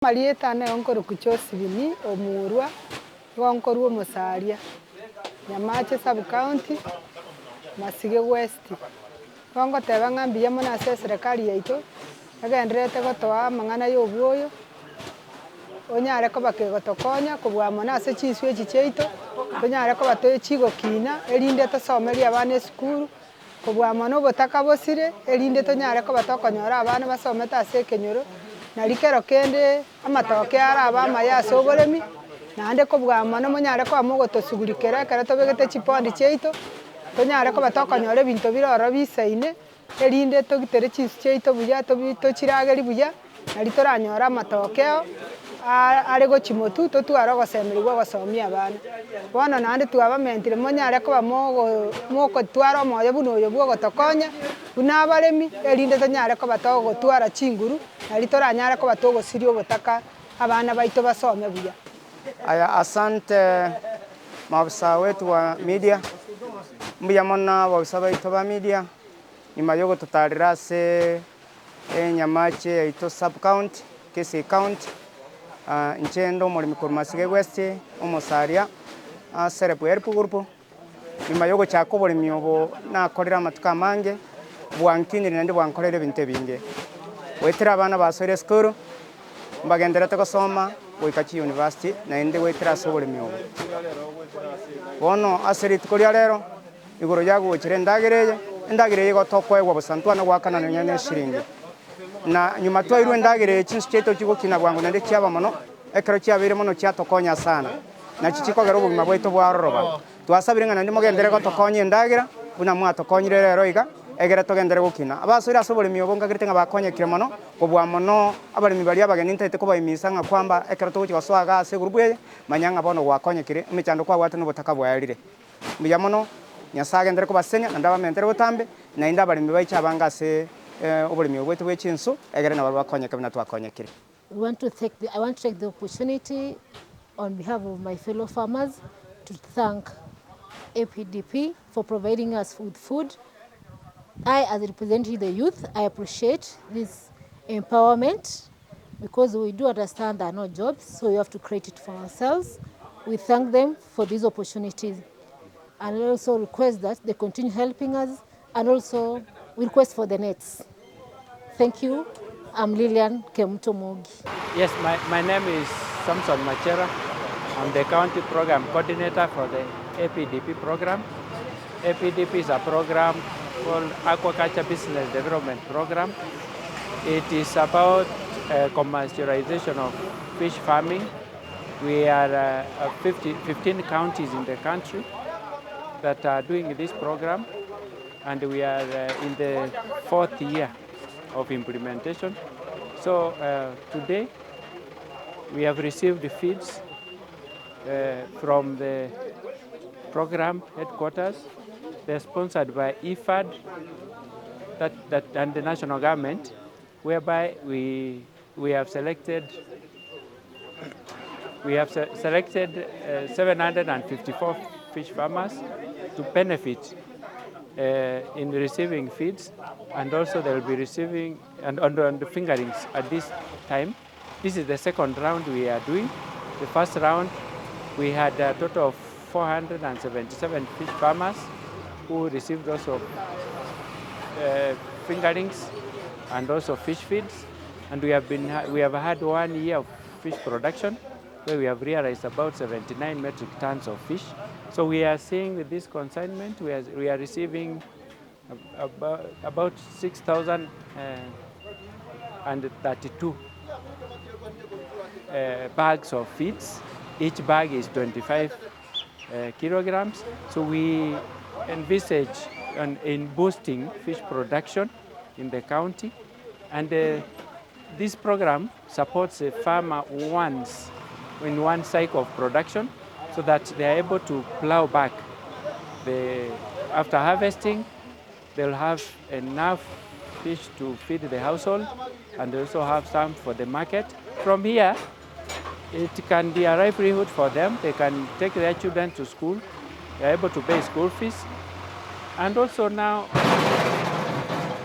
Marieta ne onkoro kuchosibini omurwa gonkorwa omosaria Nyamache sub-county Masige West. Gongoteba ng'a mbuya mono ase eserikali yaito egenderete gotoa amang'ana ya obwoyo onyare koba kegotokonya kobua mono ase chinswe echi chiaito tonyare koba chigokina erinde tosomerie abana esukuru kobua mono obotaka bosire erinde tonyare koba tokonyora abana basomete ase ekenyoro nari kero kende amatoke araba amaya ase oboremi naende kobua mono monyare koba mogotosugurikera ekero tobegete chipondi chiaito tonyare koba tokonyora ebinto bire ororo bisaine erinde togitere chinswe chiaito buya tochirageri buya nari toranyora amatokeo are gochia totware ogosemeriwa ogosomia abana. Bono naende twabamentire monyare koba mogotwara omoyo buna oyo bwa ogotokonya buna abaremi erinde tonyare koba togotwara chinguru nari toranyare koba togosiria obotaka abana baito basome buya. Aya, asante maafisa wetu wa media. Mbuya mono abaofisa baito ba media nyuma yo gototarira ase Nyamache yaito sub-county Kisii county nchendo omoremi korwa Masige West omosaria aserebu eripu group nyuma yo gochaka oboremi obo nakorire amatuko amange bwankinyire naende bwankorire ebinto ebinge goetera abana basoire esukuru mbagenderete gosoma goika chiuniversity naende goetera ase oboremi obo. Bono ase rituko ria rero igoro yagochire endagera eye gotokoegwa bosa ntwana gwakana nonye eshiringi na nyuma twairwe endagera chinsu chiaito chigokina bwango naende chiaba mono ekero chiabeire mono chiatokonya sana nachi chikogera obogima bwaito bwaroroba twasabire ng'a naende mogendere gotokonya endagera buna mwatokonyire rero iga egere togendere gokina abasoire ase oboremi obo ngagete ng'a bakonyekire mono kobua mono abaremi baria abageni ntaete kobaimisa ng'a kwamba ekero togochi gosoaga ase egurupu eye manya ng'a bono gwakonyekire emechando kwabwate na obotaka bwaerire mbuya mono Nyasaye agendere kobasenya naende abamentere botambe naende abaremi baiche abange ase oboremi obwete bwa chinsu egere nabo bakonyeke buna twakonyekire. I want to take the opportunity on behalf of my fellow farmers to thank APDP for providing us with food. I, as representing the youth, I appreciate this empowerment because we do understand there are no jobs, so we have to create it for ourselves. We thank them for these opportunities and we also request that they continue helping us and also we request for the nets. Thank you. I'm Lilian Kemutomogi. Yes, my name is Samson Machera. I'm the county program coordinator for the APDP program. APDP is a program called Aquaculture Business Development Program. It is about commercialization of fish farming. We are 15 counties in the country that are doing this program, and we are in the 4th year of implementation. So today we have received the feeds from the program headquarters. They're sponsored by IFAD and the national government, whereby we have selected 754 fish farmers to benefit in receiving feeds, and also they'll be receiving and on the fingerings at this time. This is the second round we are doing. The first round we had a total of 477 fish farmers who received also fingerings and also fish feeds, and we have had 1 year of fish production where we have realized about 79 metric tons of fish. So we are seeing with this consignment, we are receiving about 6,032 bags of feeds. Each bag is 25 kilograms. So we envisage in boosting fish production in the county. And this program supports a farmer once in one cycle of production, so that they are able to plow back. After harvesting, they'll have enough fish to feed the household, and they also have some for the market. From here, it can be a livelihood for them. They can take their children to school. They're able to pay school fees, and also now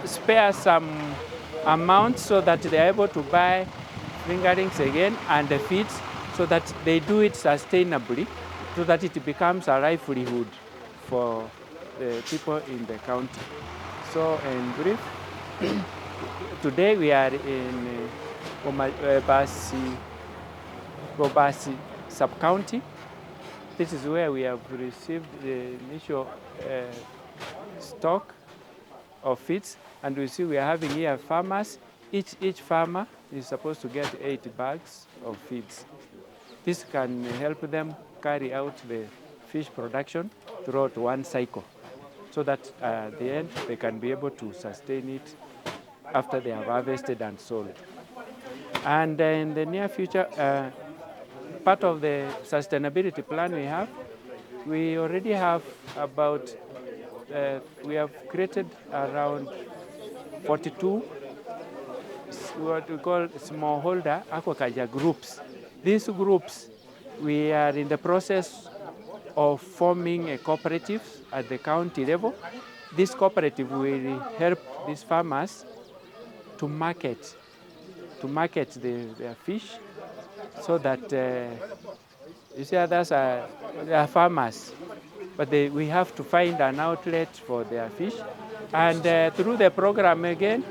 spare some amount so that they're able to buy fingerlings again and the feeds, so that they do it sustainably, so that it becomes a livelihood for the people in the county. So in brief, today we are in Bobasi sub-county. This is where we have received the initial stock of feeds, and we see we are having here farmers. Each farmer is supposed to get 8 bags of feeds. This can help them carry out the fish production throughout one cycle, so that at the end they can be able to sustain it after they have harvested and sold. And in the near future, part of the sustainability plan we already have about, we have created around 42 what we call smallholder aquaculture groups. These groups, we are in the process of forming a cooperative at the county level. This cooperative will help these farmers to market their fish, so that you see others are farmers, but we have to find an outlet for their fish. And through the program again,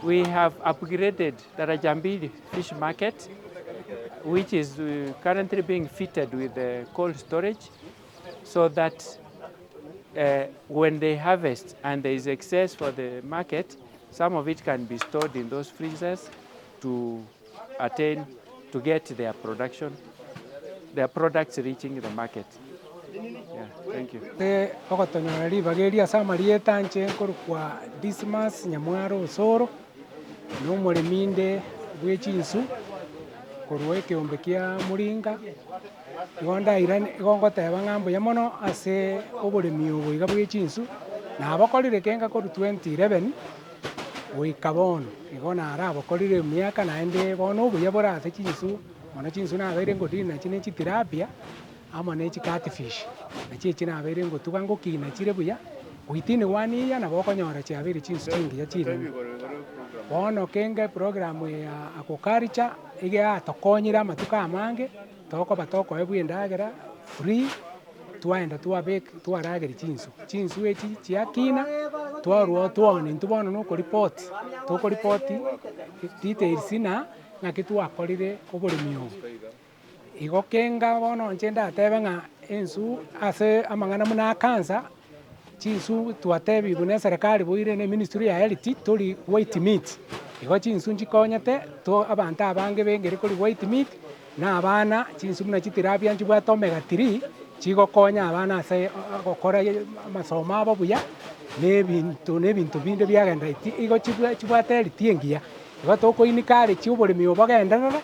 we have upgraded the Rajambili fish market, which is currently being fitted with cold storage, so that when they harvest and there is excess for the market, some of it can be stored in those freezers to get their production, their products reaching the market. Yeah, thank you. Ogotonyora bageria samarieta nche nkuru kwa Dismas Nyamwaro Osoro n'omuriminde bw'echinsu korwa ekiombe kia Muringa igongoteba ng'ambo ya mono ase oboremi obo iga bw'echinsu nabokorire kenga korwa 2011 goika bono igo nare abokorire emiaka naende bono obuya bore ase chinsu mono chinsu nabeire ngodiri nachi na echitilapia amo na echicatfish nachi echi nabeire ngotuga ngokina chire buya goitini 1 year nabo okonyora chiabeire chinsu chingiya chirimo bono kenge program ya aquaculture ige yatokonyire amatuko amange tokoba tokoebwa endagera free twaenda twarageri chinsu echi chiakina twarwa twone intu bono nokoripoti tokoripoti details na ng'aki twakorire oboremi obo igo kenga bono inche ndatebe ng'a ensu ase amang'ana muna cancer chinsu twatebiwe na eserikari boire na ministry ya health tori white meat igo chinsu nchikonyete abanto abange bengere kori white meat na abana chinsu muna chitilapia nchibwate omega 3 chigokonya abana ase gokora amasomo abo buya na ebinto binde biagenda igo chibwate health engiya igo tokoinika chi oboremi obo genderere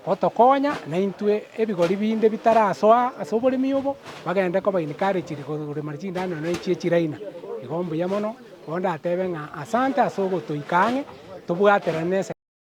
gotokonya na intwe ebigori binde bitarasoa ase oboremi obo bagende kobainika chiri korema chindano na echi echiraina igo mbuya mono bono ndatebe ng'a asante ase ogotoika ang'e tobwaterane.